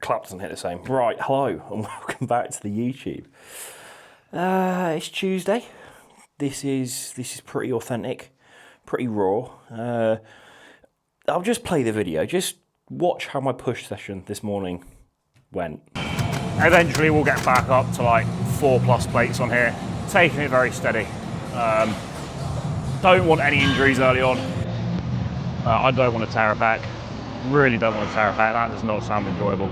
clap doesn't hit the same. Right, hello and welcome back to the YouTube. It's Tuesday. This is pretty authentic, pretty raw. I'll just play the video. Just watch how my push session this morning went. Eventually we'll get back up to like 4+ plates on here, taking it very steady. Don't want any injuries early on. I don't want to tear a pack. Really don't want to tear a pack. That does not sound enjoyable.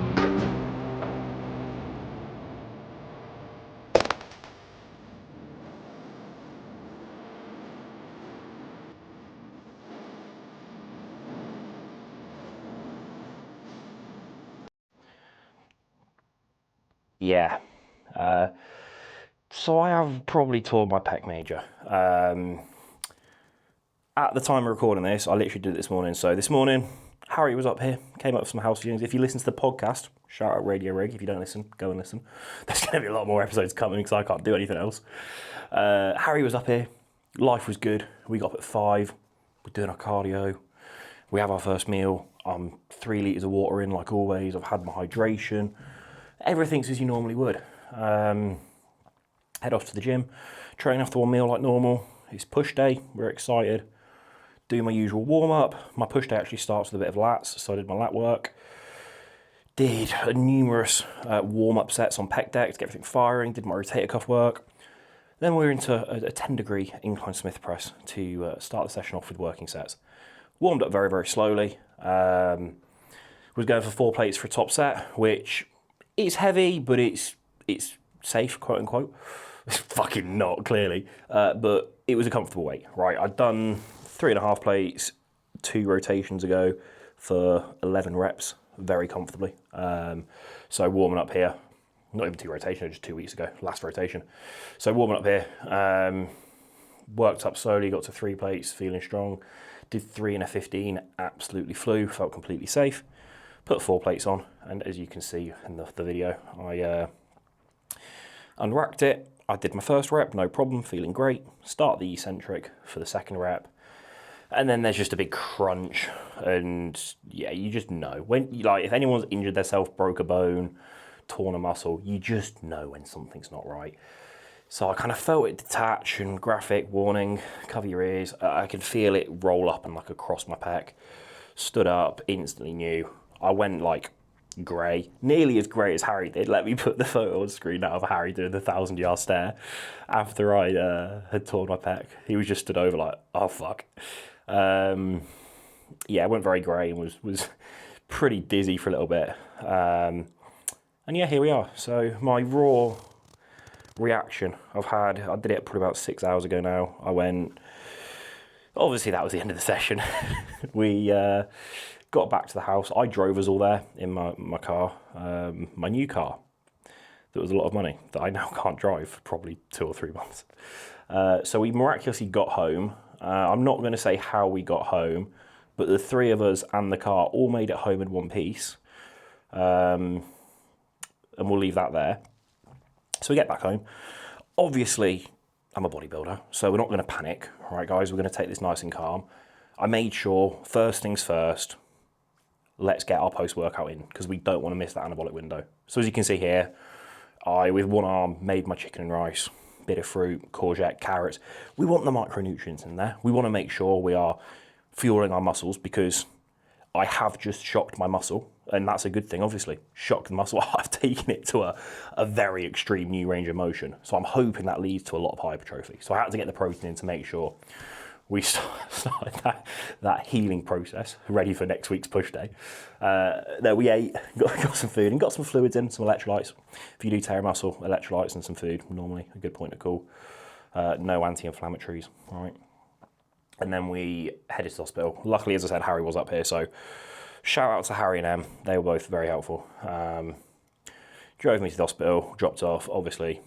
Yeah. So I have probably torn my pec major. At the time of recording this, I literally did it this morning. So this morning, Harry was up here, came up with some house viewings. If you listen to the podcast, shout out Radio Rig. If you don't listen, go and listen. There's going to be a lot more episodes coming because I can't do anything else. Harry was up here. Life was good. We got up at 5. We're doing our cardio. We have our first meal. I'm 3 litres of water in like always. I've had my hydration. Everything's as you normally would. Head off to the gym, train after one meal like normal. It's push day, we're excited. Do my usual warm up. My push day actually starts with a bit of lats, so I did my lat work. Did numerous warm up sets on pec deck to get everything firing. Did my rotator cuff work. Then we're into a 10-degree incline Smith press to start the session off with working sets. Warmed up very, very slowly. Was going for 4 plates for a top set, which is heavy, but it's safe, quote unquote. It's fucking not, clearly. But it was a comfortable weight, right? I'd done 3.5 plates 2 rotations ago for 11 reps, very comfortably. So warming up here, not even 2 rotations, just 2 weeks ago, last rotation. So warming up here, worked up slowly, got to 3 plates, feeling strong. Did 3 in a 15, absolutely flew, felt completely safe. Put 4 plates on, and as you can see in the video, I unracked it. I did my first rep, no problem, feeling great. Start the eccentric for the second rep. And then there's just a big crunch, and yeah, you just know. When, like, if anyone's injured themselves, broke a bone, torn a muscle, you just know when something's not right. So I kind of felt it detach, and graphic warning, cover your ears. I could feel it roll up and like across my pec. Stood up, instantly knew. I went like grey, nearly as grey as Harry did. Let me put the photo on screen now of Harry doing the 1,000-yard stare after I had torn my pec. He was just stood over like, oh fuck. Yeah, I went very grey and was pretty dizzy for a little bit. And yeah, here we are. So my raw reaction I did it probably about 6 hours ago now. I went, obviously that was the end of the session. We got back to the house. I drove us all there in my car, my new car. That was a lot of money that I now can't drive for probably 2 or 3 months. So we miraculously got home. I'm not going to say how we got home, but the 3 of us and the car all made it home in one piece. And we'll leave that there. So we get back home. Obviously, I'm a bodybuilder, so we're not going to panic. All right, guys, we're going to take this nice and calm. I made sure, first things first, let's get our post-workout in, because we don't want to miss that anabolic window. So as you can see here, I, with one arm, made my chicken and rice, bit of fruit, courgette, carrots. We want the micronutrients in there. We want to make sure we are fueling our muscles, because I have just shocked my muscle, and that's a good thing, obviously. Shocked the muscle, I've taken it to a very extreme new range of motion. So I'm hoping that leads to a lot of hypertrophy. So I had to get the protein in to make sure we started that healing process, ready for next week's push day. There we ate, got some food, and got some fluids in, some electrolytes. If you do tear a muscle, electrolytes and some food, normally a good point to call. No anti-inflammatories, all right? And then we headed to the hospital. Luckily, as I said, Harry was up here, so shout out to Harry and Em. They were both very helpful. Drove me to the hospital, dropped off, obviously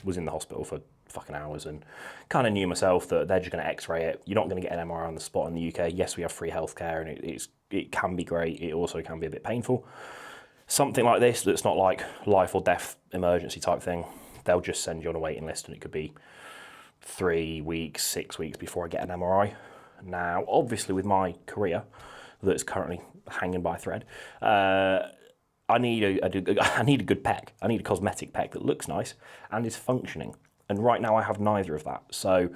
was in the hospital for fucking hours, and kind of knew myself that they're just going to x-ray it. You're not going to get an MRI on the spot in the UK. Yes, we have free healthcare, and it can be great. It also can be a bit painful. Something like this that's not like life or death emergency type thing, they'll just send you on a waiting list, and it could be 3 weeks, 6 weeks before I get an MRI. Now, obviously with my career that's currently hanging by a thread, I I need a good pec. I need a cosmetic pec that looks nice and is functioning. And right now I have neither of that. So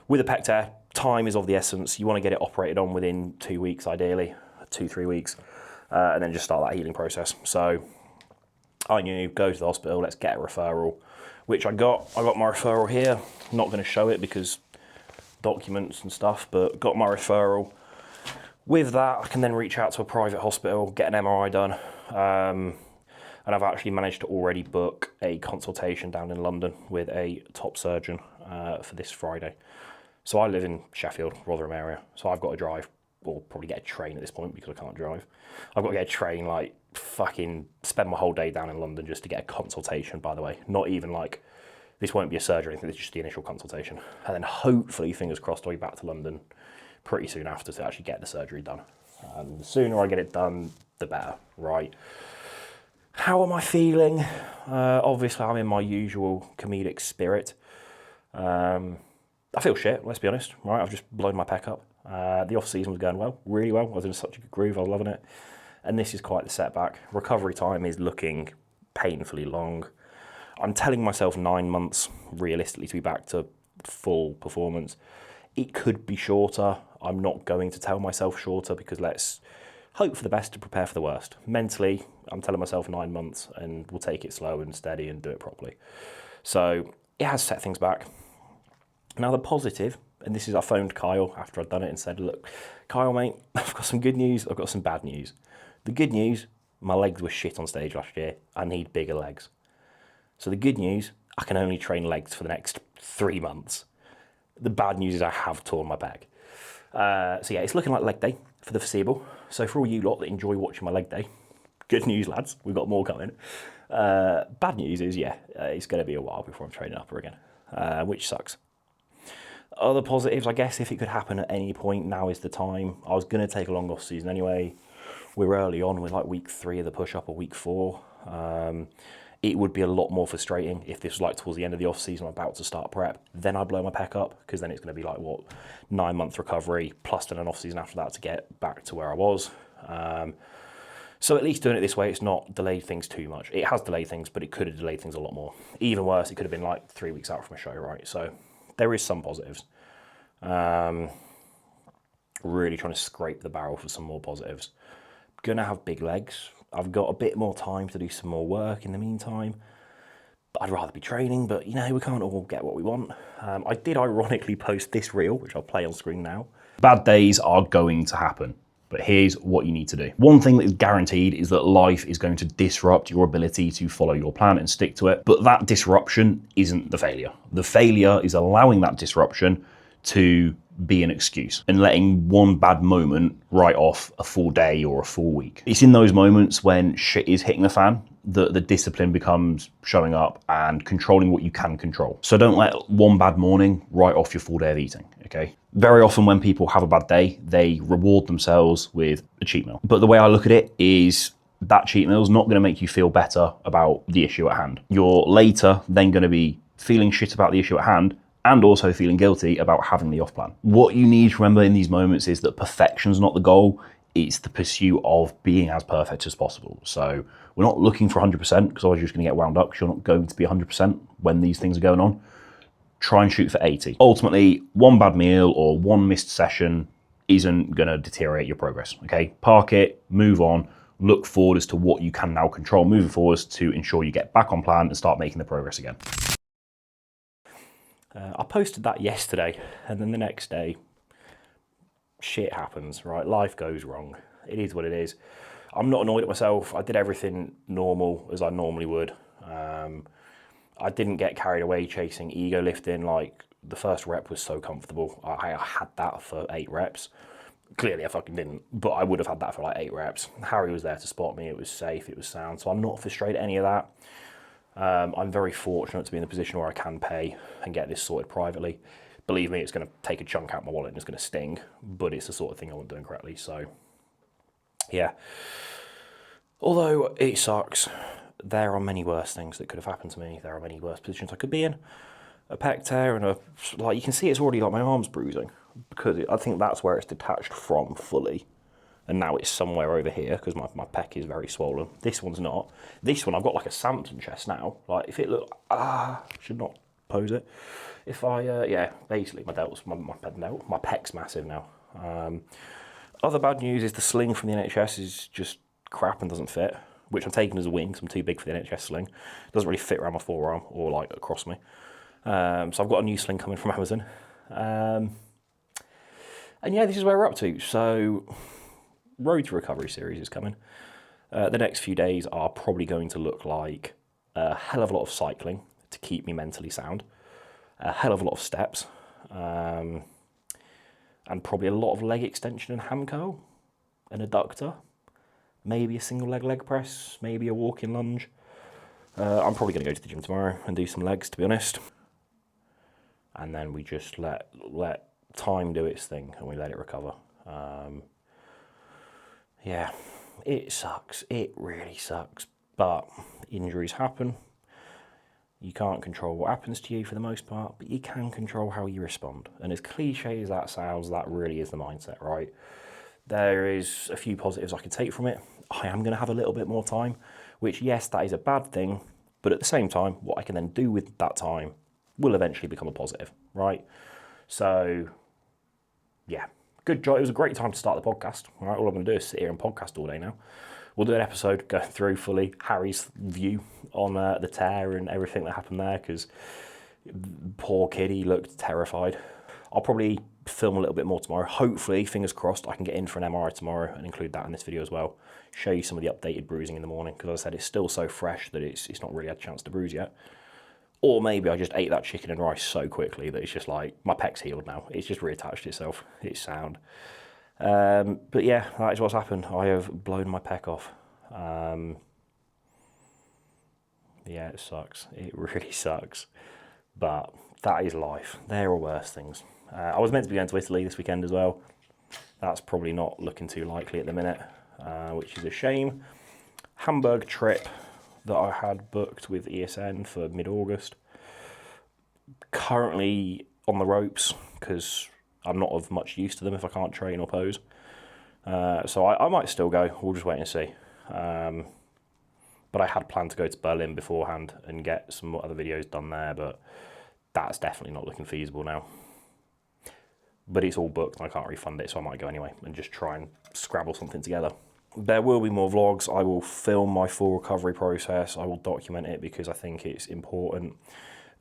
with a pec tear, time is of the essence. You want to get it operated on within 2 weeks, ideally, 2-3 weeks, and then just start that healing process. So I knew, go to the hospital, let's get a referral, which I got. I got my referral here. I'm not going to show it because documents and stuff, but got my referral. With that, I can then reach out to a private hospital, get an MRI done, and I've actually managed to already book a consultation down in London with a top surgeon for this Friday. So I live in Sheffield, Rotherham area, so I've got to drive, or probably get a train at this point because I can't drive. I've got to get a train, like fucking spend my whole day down in London just to get a consultation, by the way. Not even like, this won't be a surgery or anything, it's just the initial consultation. And then hopefully, fingers crossed, I'll be back to London pretty soon after to actually get the surgery done. The sooner I get it done, the better, right? How am I feeling? Obviously, I'm in my usual comedic spirit. I feel shit, let's be honest, right? I've just blown my pec up. The off-season was going well, really well. I was in such a good groove, I was loving it. And this is quite the setback. Recovery time is looking painfully long. I'm telling myself 9 months, realistically, to be back to full performance. It could be shorter. I'm not going to tell myself shorter because let's hope for the best to prepare for the worst. Mentally, I'm telling myself 9 months and we'll take it slow and steady and do it properly. So it has set things back. Now the positive, and this is, I phoned Kyle after I'd done it and said, look, Kyle, mate, I've got some good news, I've got some bad news. The good news, my legs were shit on stage last year. I need bigger legs. So the good news, I can only train legs for the next 3 months. The bad news is I have torn my pec. So yeah, it's looking like leg day for the foreseeable. So for all you lot that enjoy watching my leg day, good news, lads, we've got more coming. Bad news is, yeah, it's going to be a while before I'm training upper again, which sucks. Other positives, I guess, if it could happen at any point, now is the time. I was going to take a long off season anyway. We're early on, we're like week 3 of the push-up or week 4. It would be a lot more frustrating if this was like towards the end of the off season, I'm about to start prep, then I blow my pec up, because then it's going to be like, what, 9-month recovery, plus then an off season after that to get back to where I was. So at least doing it this way, it's not delayed things too much. It has delayed things, but it could have delayed things a lot more. Even worse, it could have been like 3 weeks out from a show, right? So there is some positives. Really trying to scrape the barrel for some more positives. Gonna have big legs. I've got a bit more time to do some more work in the meantime. But I'd rather be training, but you know, we can't all get what we want. I did ironically post this reel, which I'll play on screen now. Bad days are going to happen, but here's what you need to do. One thing that is guaranteed is that life is going to disrupt your ability to follow your plan and stick to it. But that disruption isn't the failure. The failure is allowing that disruption to be an excuse and letting one bad moment write off a full day or a full week. It's in those moments when shit is hitting the fan that the discipline becomes showing up and controlling what you can control. So don't let one bad morning write off your full day of eating, okay? Very often when people have a bad day, they reward themselves with a cheat meal. But the way I look at it is that cheat meal is not going to make you feel better about the issue at hand. You're later then going to be feeling shit about the issue at hand and also feeling guilty about having the off plan. What you need to remember in these moments is that perfection's not the goal, it's the pursuit of being as perfect as possible. So we're not looking for 100% because otherwise you're just gonna get wound up because you're not going to be 100% when these things are going on. Try and shoot for 80. Ultimately, one bad meal or one missed session isn't gonna deteriorate your progress, okay? Park it, move on, look forward as to what you can now control moving forwards to ensure you get back on plan and start making the progress again. I posted that yesterday, and then the next day, shit happens, right? Life goes wrong. It is what it is. I'm not annoyed at myself. I did everything normal as I normally would. I didn't get carried away chasing ego lifting. Like, the first rep was so comfortable. I had that for 8 reps. Clearly I fucking didn't, but I would have had that for like 8 reps. Harry was there to spot me. It was safe, it was sound. So I'm not frustrated at any of that. I'm very fortunate to be in the position where I can pay and get this sorted privately. Believe me, it's going to take a chunk out of my wallet and it's going to sting, but it's the sort of thing I want doing correctly. So, yeah. Although it sucks, there are many worse things that could have happened to me. There are many worse positions I could be in. A pec tear and like you can see it's already like my arm's bruising because I think that's where it's detached from fully. and now it's somewhere over here because my pec is very swollen. This one's not. This one, I've got like a Samson chest now. Like, if it looked, should not pose it. If I, yeah, basically my pec's massive now. Other bad news is the sling from the NHS is just crap and doesn't fit, which I'm taking as a win because I'm too big for the NHS sling. It doesn't really fit around my forearm or like across me. So I've got a new sling coming from Amazon. And yeah, this is where we're up to. So Road to Recovery series is coming. The next few days are probably going to look like a hell of a lot of cycling to keep me mentally sound, a hell of a lot of steps, and probably a lot of leg extension and ham curl, an adductor, maybe a single leg press, maybe a walking lunge. I'm probably going to go to the gym tomorrow and do some legs, to be honest. And then we just let time do its thing and we let it recover. Yeah, it sucks. It really sucks. But injuries happen. You can't control what happens to you for the most part, but you can control how you respond. And as cliche as that sounds, that really is the mindset, right? There is a few positives I can take from it. I am going to have a little bit more time, which, yes, that is a bad thing. But at the same time, what I can then do with that time will eventually become a positive, right? So, yeah, good job. It was a great time to start the podcast. All right, all I'm going to do is sit here and podcast all day now. We'll do an episode going through fully Harry's view on the tear and everything that happened there, because poor kid, he looked terrified. I'll probably film a little bit more tomorrow. Hopefully, fingers crossed, I can get in for an MRI tomorrow and include that in this video as well. Show you some of the updated bruising in the morning, because as I said, it's still so fresh that it's not really had a chance to bruise yet. Or maybe I just ate that chicken and rice so quickly that it's just like, my pec's healed now. It's just reattached itself. It's sound. But yeah, that is what's happened. I have blown my pec off. Yeah, it sucks. It really sucks. But that is life. There are worse things. I was meant to be going to Italy this weekend as well. That's probably not looking too likely at the minute, which is a shame. Hamburg trip that I had booked with ESN for mid-August. Currently on the ropes because I'm not of much use to them if I can't train or pose. So I might still go. We'll just wait and see. But I had planned to go to Berlin beforehand and get some other videos done there, but that's definitely not looking feasible now. But it's all booked and I can't refund it, so I might go anyway and just try and scrabble something together. There will be more vlogs. I will film my full recovery process. I will document it because I think it's important.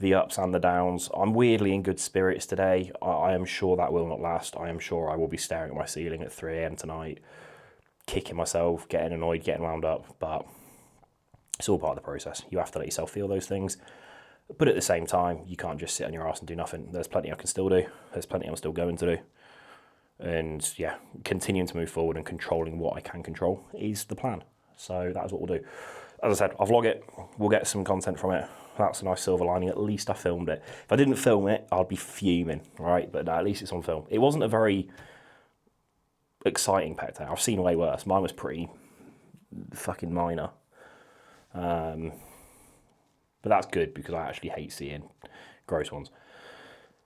The ups and the downs. I'm weirdly in good spirits today. I am sure that will not last. I am sure I will be staring at my ceiling at 3 AM tonight, kicking myself, getting annoyed, getting wound up, but it's all part of the process. You have to let yourself feel those things. But at the same time, you can't just sit on your ass and do nothing. There's plenty I can still do. There's plenty I'm still going to do. And yeah, continuing to move forward and controlling what I can control is the plan. So that is what we'll do. As I said, I'll vlog it. We'll get some content from it. That's a nice silver lining. At least I filmed it. If I didn't film it, I'd be fuming, right? But at least it's on film. It wasn't a very exciting pec tear. I've seen way worse. Mine was pretty fucking minor. But that's good because I actually hate seeing gross ones.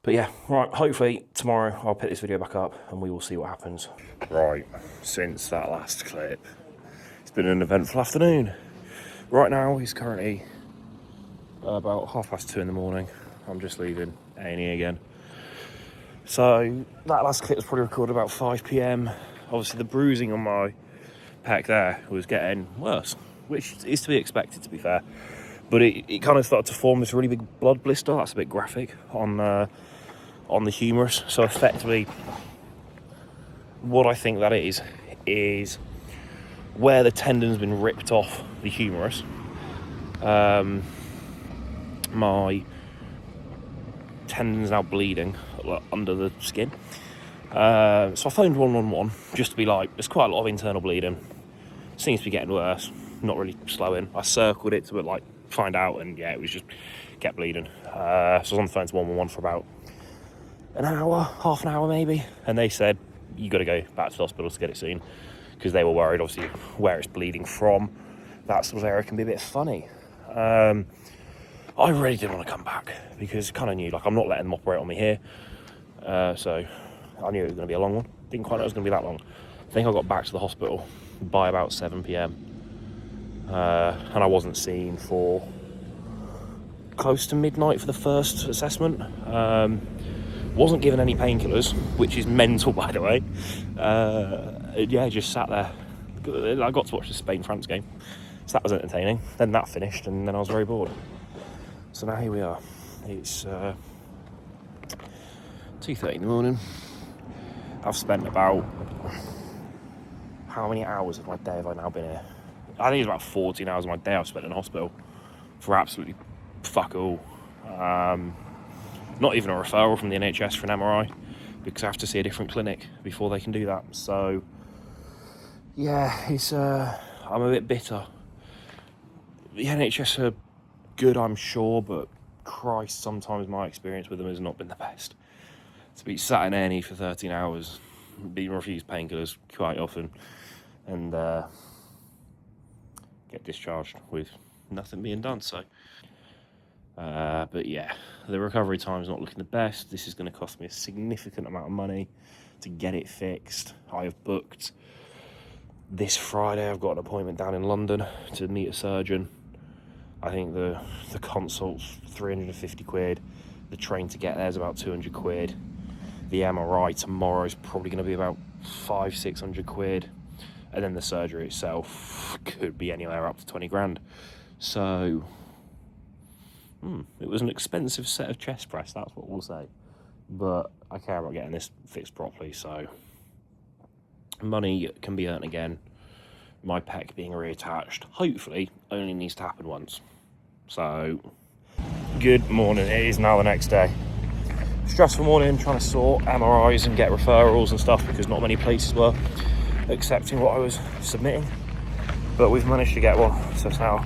But yeah, right, hopefully tomorrow I'll pick this video back up and we will see what happens. Right, since that last clip, it's been an eventful afternoon. Right now, it's currently about 2:30 in the morning. I'm just leaving A&E again. So that last clip was probably recorded about 5 PM. Obviously the bruising on my pec there was getting worse, which is to be expected, to be fair. But it kind of started to form this really big blood blister. That's a bit graphic on the humerus. So effectively, what I think that is where the tendon's been ripped off the humerus. My tendon's now bleeding under the skin. So I phoned 111 just to be like, there's quite a lot of internal bleeding. Seems to be getting worse. Not really slowing. I circled it to like find out, and yeah, it was just kept bleeding. So I was on the phone to 111 for about an hour, half an hour maybe, and they said you got to go back to the hospital to get it seen because they were worried, obviously, where it's bleeding from. That sort of area can be a bit funny. I really didn't want to come back because kind of knew, like, I'm not letting them operate on me here. So I knew it was going to be a long one. Didn't quite know it was going to be that long. I think I got back to the hospital by about 7 p.m. And I wasn't seen for close to midnight for the first assessment. Wasn't given any painkillers, which is mental, by the way. Yeah, just sat there. I got to watch the Spain-France game, so that was entertaining. Then that finished, and then I was very bored. So now here we are. It's 2:30 in the morning. I've spent about... How many hours of my day have I now been here? I think it's about 14 hours of my day I've spent in hospital for absolutely fuck all. Not even a referral from the NHS for an MRI, because I have to see a different clinic before they can do that. So, yeah, it's I'm a bit bitter. The NHS are good, I'm sure, but Christ, sometimes my experience with them has not been the best. To be sat in A&E for 13 hours, being refused painkillers quite often, and get discharged with nothing being done. So, but yeah, the recovery time's not looking the best. This is going to cost me a significant amount of money to get it fixed. I have booked this Friday. I've got an appointment down in London to meet a surgeon. I think the consult's 350 quid. The train to get there is about 200 quid. The MRI tomorrow is probably going to be about 500-600 quid. And then the surgery itself could be anywhere up to 20 grand. So, it was an expensive set of chest press, that's what we'll say. But I care about getting this fixed properly, so money can be earned again. My pec being reattached, hopefully, only needs to happen once. So, good morning. It is now the next day. Stressful morning, trying to sort MRIs and get referrals and stuff, because not many places were accepting what I was submitting. But we've managed to get one, so it's now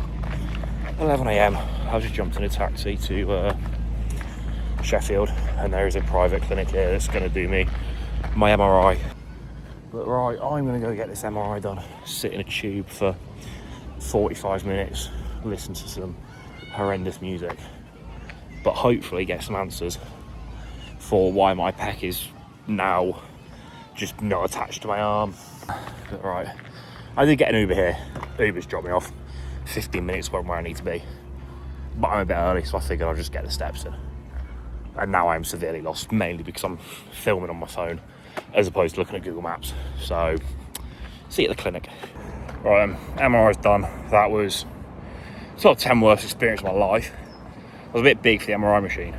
11 a.m. I just jumped in a taxi to Sheffield, and there is a private clinic here that's going to do me my MRI. But right, I'm going to go get this MRI done, sit in a tube for 45 minutes, listen to some horrendous music, but hopefully get some answers for why my pec is now just not attached to my arm. But right, I did get an Uber here. Uber's dropped me off 15 minutes from where I need to be, but I'm a bit early, so I figured I'll just get the steps in. And now I'm severely lost, mainly because I'm filming on my phone as opposed to looking at Google Maps. So, see you at the clinic. Right, MRI's done. That was sort of 10 worst experience of my life. I was a bit big for the MRI machine.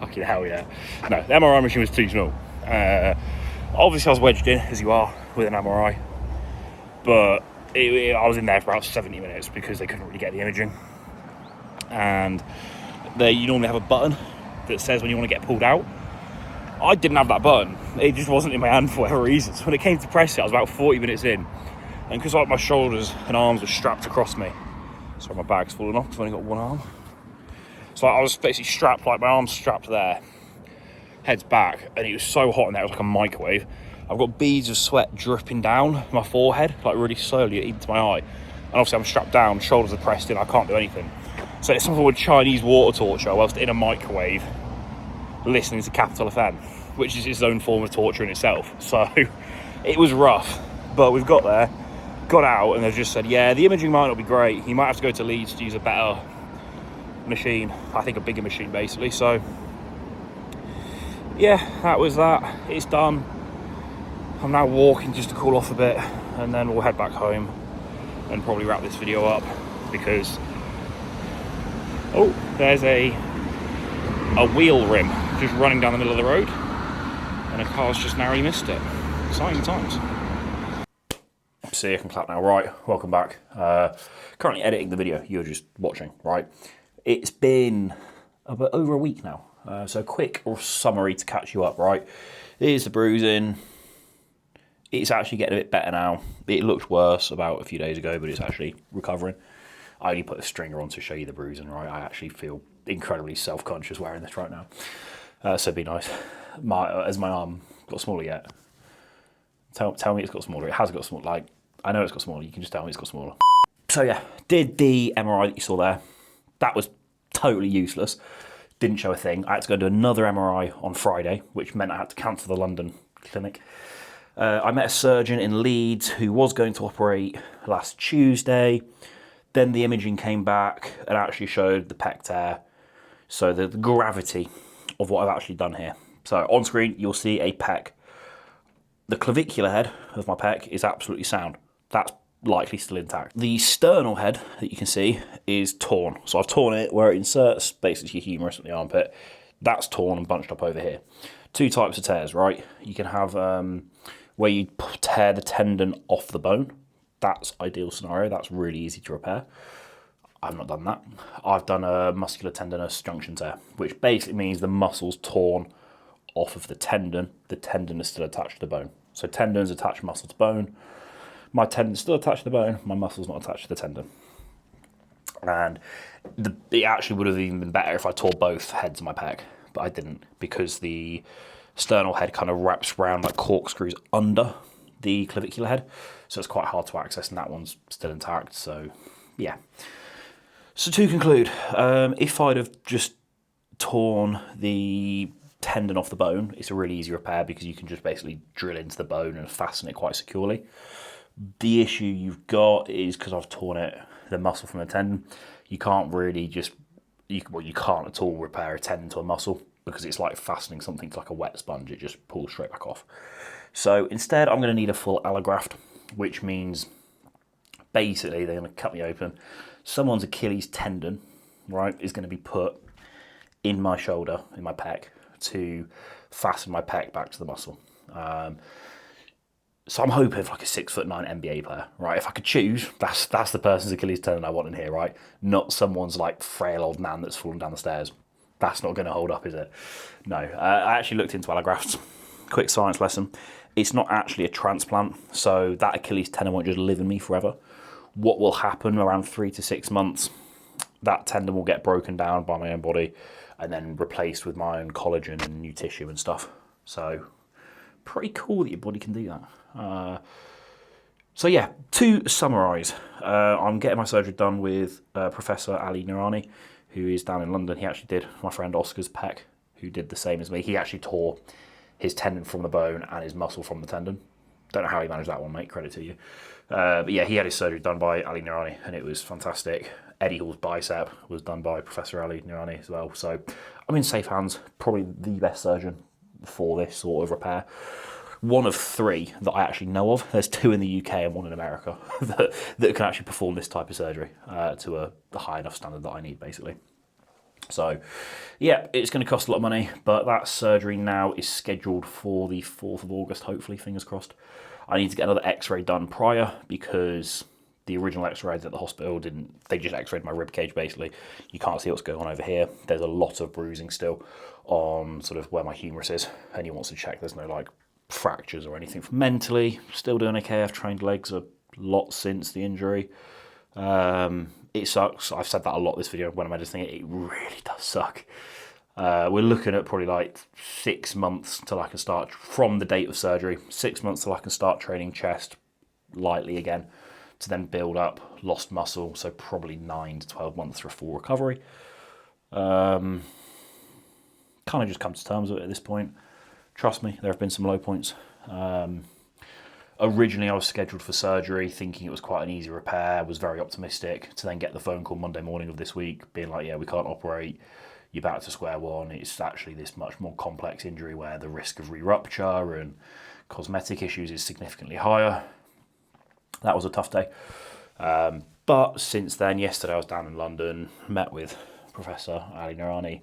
Fucking hell yeah. No, the MRI machine was too small. Obviously I was wedged in, as you are, with an MRI. But I was in there for about 70 minutes because they couldn't really get the imaging. And you normally have a button that says when you want to get pulled out. I didn't have that button. It just wasn't in my hand for whatever reason. So when it came to press it, I was about 40 minutes in. And because like my shoulders and arms were strapped across me, sorry, my bag's falling off because I've only got one arm. So I was basically strapped, like my arms strapped there, head's back, and it was so hot in there, it was like a microwave. I've got beads of sweat dripping down my forehead, like really slowly into my eye. And obviously I'm strapped down, shoulders are pressed in, I can't do anything. So it's something with Chinese water torture whilst in a microwave, listening to Capital FM, which is its own form of torture in itself. So it was rough, but we've got there, got out, and they've just said, yeah, the imaging might not be great. You might have to go to Leeds to use a better machine, I think a bigger machine basically. So yeah, that was that. It's done. I'm now walking just to cool off a bit, and then we'll head back home and probably wrap this video up because there's a wheel rim just running down the middle of the road and a car's just narrowly missed it. Exciting times. See, I can clap now. Right, welcome back. Currently editing the video you're just watching, right? It's been about over a week now, so quick summary to catch you up, right? Here's the bruising. It's actually getting a bit better now. It looked worse about a few days ago, but it's actually recovering. I only put a stringer on to show you the bruising, right? I actually feel incredibly self-conscious wearing this right now. So it'd be nice. Has my arm got smaller yet? Tell me it's got smaller. It has got smaller. Like, I know it's got smaller. You can just tell me it's got smaller. So yeah, did the MRI that you saw there. That was totally useless. Didn't show a thing. I had to go do another MRI on Friday, which meant I had to cancel the London clinic. I met a surgeon in Leeds who was going to operate last Tuesday. Then the imaging came back and actually showed the pec tear. So the gravity of what I've actually done here. So on screen, you'll see a pec. The clavicular head of my pec is absolutely sound. That's likely still intact. The sternal head that you can see is torn. So I've torn it where it inserts basically your humerus in the armpit. That's torn and bunched up over here. Two types of tears, right? You can have where you tear the tendon off the bone. That's ideal scenario. That's really easy to repair. I've not done that. I've done a muscular tendinous junction tear, which basically means the muscle's torn off of the tendon. The tendon is still attached to the bone. So tendons attach muscle to bone. My tendon's still attached to the bone. My muscle's not attached to the tendon. And it actually would have even been better if I tore both heads of my pec, but I didn't, because the sternal head kind of wraps around like corkscrews under the clavicular head, so it's quite hard to access, and that one's still intact. So yeah. So to conclude, if I'd have just torn the tendon off the bone, it's a really easy repair because you can just basically drill into the bone and fasten it quite securely. The issue you've got is because I've torn the muscle from the tendon, you can't really you can't at all repair a tendon to a muscle, because it's like fastening something to like a wet sponge. It just pulls straight back off. So instead, I'm going to need a full allograft, which means basically they're going to cut me open. Someone's Achilles tendon, right, is going to be put in my shoulder, in my pec, to fasten my pec back to the muscle. So I'm hoping for like a 6'9" NBA player, right? If I could choose, that's the person's Achilles tendon I want in here, right? Not someone's like frail old man that's fallen down the stairs. That's not going to hold up, is it? No. I actually looked into allografts. Quick science lesson. It's not actually a transplant, so that Achilles tendon won't just live in me forever. What will happen around 3 to 6 months, that tendon will get broken down by my own body and then replaced with my own collagen and new tissue and stuff. So pretty cool that your body can do that. So yeah, to summarise, I'm getting my surgery done with Professor Ali Noorani, who is down in London. He actually did my friend Oscar's pec, who did the same as me. He actually tore his tendon from the bone and his muscle from the tendon. Don't know how he managed that one, mate. Credit to you. But yeah, he had his surgery done by Ali Noorani, and it was fantastic. Eddie Hall's bicep was done by Professor Ali Noorani as well. So I'm in safe hands. Probably the best surgeon for this sort of repair. One of 3 that I actually know of. There's 2 in the UK and 1 in America that can actually perform this type of surgery to a high enough standard that I need, basically. So, yeah, it's going to cost a lot of money, but that surgery now is scheduled for the 4th of August, hopefully, fingers crossed. I need to get another x-ray done prior, because the original x-rays at the hospital they just x-rayed my rib cage, basically. You can't see what's going on over here. There's a lot of bruising still on sort of where my humerus is, and he wants to check there's no like fractures or anything. Mentally, still doing okay. I've trained legs a lot since the injury. It sucks. I've said that a lot this video when I'm editing it. It really does suck. We're looking at probably like 6 months till I can start, from the date of surgery, 6 months till I can start training chest lightly again, to then build up lost muscle. So probably 9 to 12 months for a full recovery. Kind of just come to terms with it at this point. Trust me, there have been some low points. Originally, I was scheduled for surgery thinking it was quite an easy repair, was very optimistic, to then get the phone call Monday morning of this week being like, yeah, we can't operate, you're back to square one. It's actually this much more complex injury where the risk of re-rupture and cosmetic issues is significantly higher. That was a tough day. But since then, yesterday I was down in London, met with Professor Ali Noorani,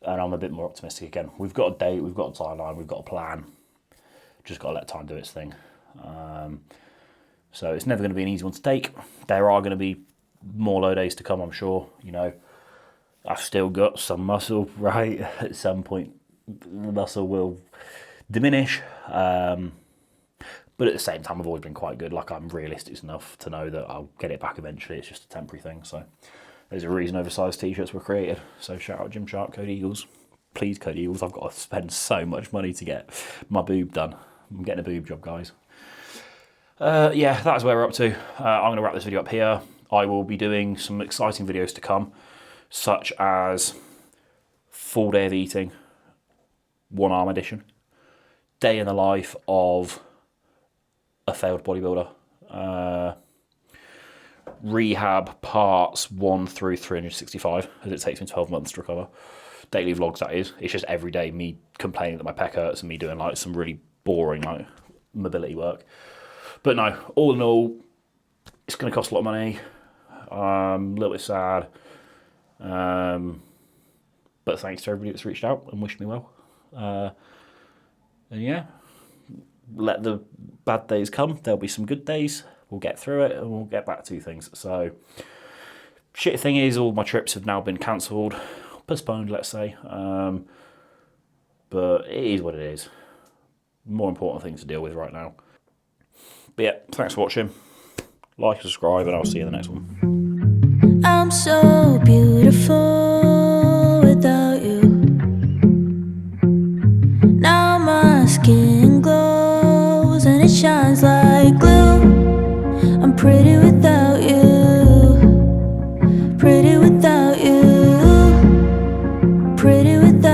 and I'm a bit more optimistic again. We've got a date, we've got a timeline, we've got a plan. Just got to let time do its thing. So it's never going to be an easy one to take. There are going to be more low days to come, I'm sure. You know, I've still got some muscle, right? At some point, the muscle will diminish. But at the same time, I've always been quite good. Like, I'm realistic enough to know that I'll get it back eventually. It's just a temporary thing. So there's a reason oversized t-shirts were created. So shout out Gymshark, Code Eagles. Please, Code Eagles. I've got to spend so much money to get my boob done. I'm getting a boob job, guys. Yeah, that's where we're up to. I'm going to wrap this video up here. I will be doing some exciting videos to come, such as full day of eating, one arm edition, day in the life of a failed bodybuilder. Rehab parts 1 through 365, as it takes me 12 months to recover. Daily vlogs, that is. It's just every day me complaining that my pec hurts and me doing like some really boring like mobility work. But no, all in all, it's going to cost a lot of money. A little bit sad. But thanks to everybody that's reached out and wished me well. And yeah, let the bad days come. There'll be some good days. We'll get through it and we'll get back to things. So, shit thing is, all my trips have now been cancelled, postponed, let's say. But it is what it is. More important things to deal with right now. But yeah, thanks for watching. Like, subscribe, and I'll see you in the next one. I'm so beautiful without you. Now my skin glows and it shines like glue. I'm pretty without you. Pretty without you. Pretty without you.